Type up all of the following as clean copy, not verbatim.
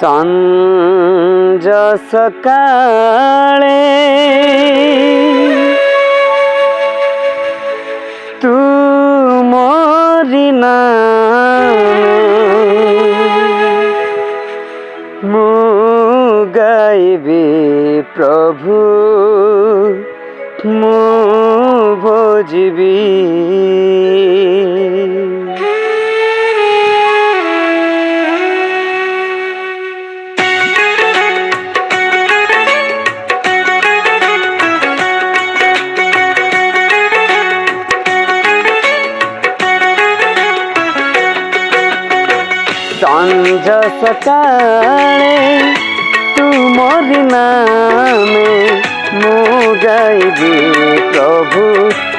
संज सकाळे तू मोरी मु गाइबी प्रभु मु भोजिबी संज सकाळे तू मोरी नामे मु गाइबी प्रभु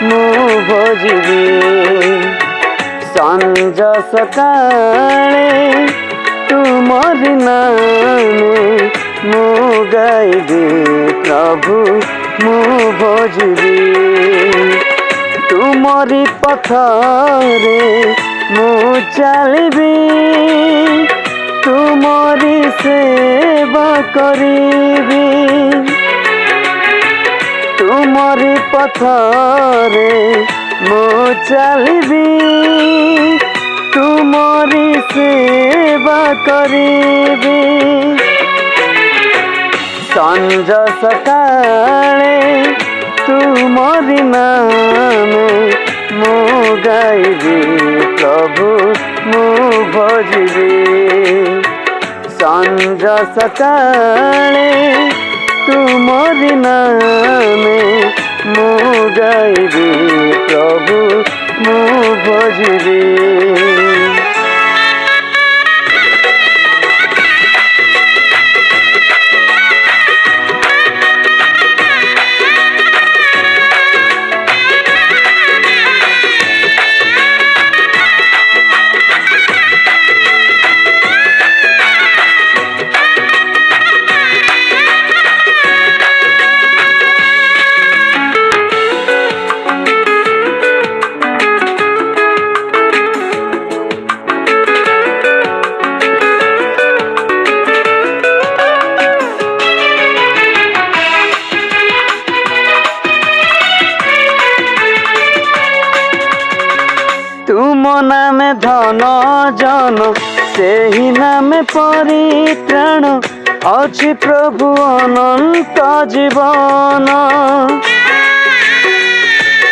मु भोजिबी संज सकाळे तू मोरी नामे मु गाइबी प्रभु मु भोजिबी तुमरी पथरे मु चलिबी तुमरी सेवा करीबी तुमरी पथरे मु चलिबी तुमरी सेवा करीबी संज सकाळे तुमरी नामे मु गाइबी प्रभु मु भोजिबी संज सकाळे तुमरी नामे मु गाइबी प्रभु मु भोजिबी तुम नामे धन जन से ही नामे परित्राण अछि प्रभु अनंत जीवन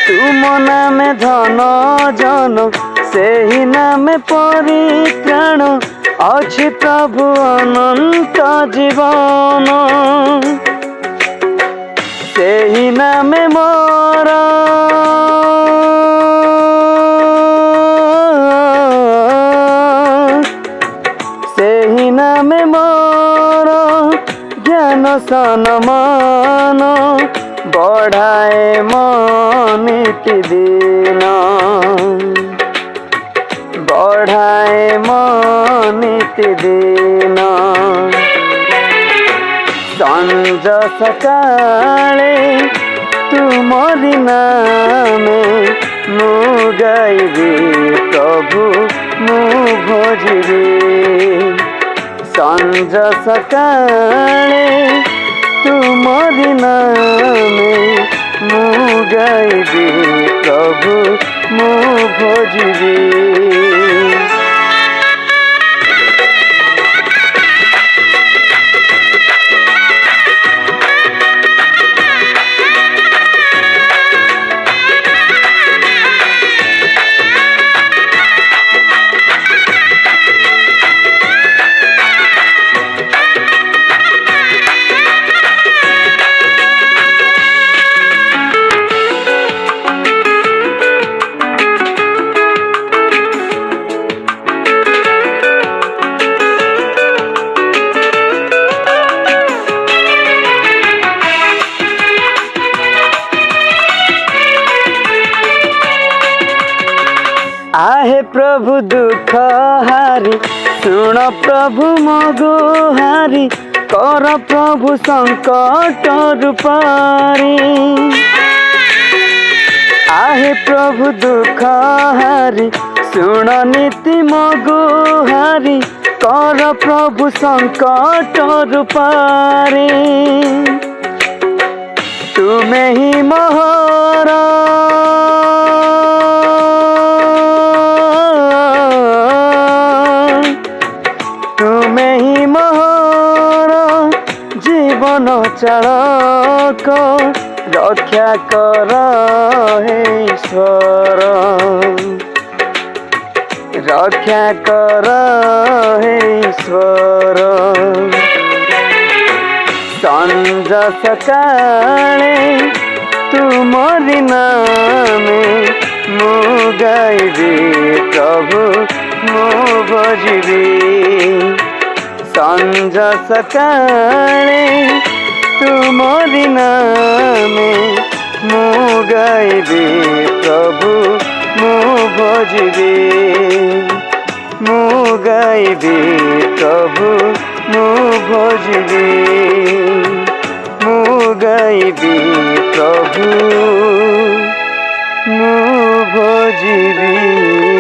तुम नामे धन जन से ही नामे परित्राण अछि प्रभु अनंत जीवन से ही नामे मोर सेही नामे मोर ज्ञान सन्मान बढ़ाए निति दिन बढ़ाए निति दिन संज सकाळे तुमरी नामे मु गाइबी प्रभु मु भोजिबी संज सकाळे तुमरी नामे मु गाइबी प्रभु मु भोजिबी आहे प्रभु दुख हारी शुण प्रभु मो गुहारी कर प्रभु संकट रूपारी आहे प्रभु दुख हारी शुण नीति मो गुहारी कर प्रभु संकट रूपारी तुम्हें ही मोहर तुम्हें ही मोहर जीवन चालक रक्षा कर हे ईश्वर रक्षा कर हे ईश्वर संज सकाळे तुमरि नामे मु गाइबी प्रभु मु भजिबी संज सकाळे तुमरि नामे मु गाइबी प्रभु मु भजिबी मु गाइबी प्रभु मु भजिबी मु गाइबी प्रभु मु भजिबी।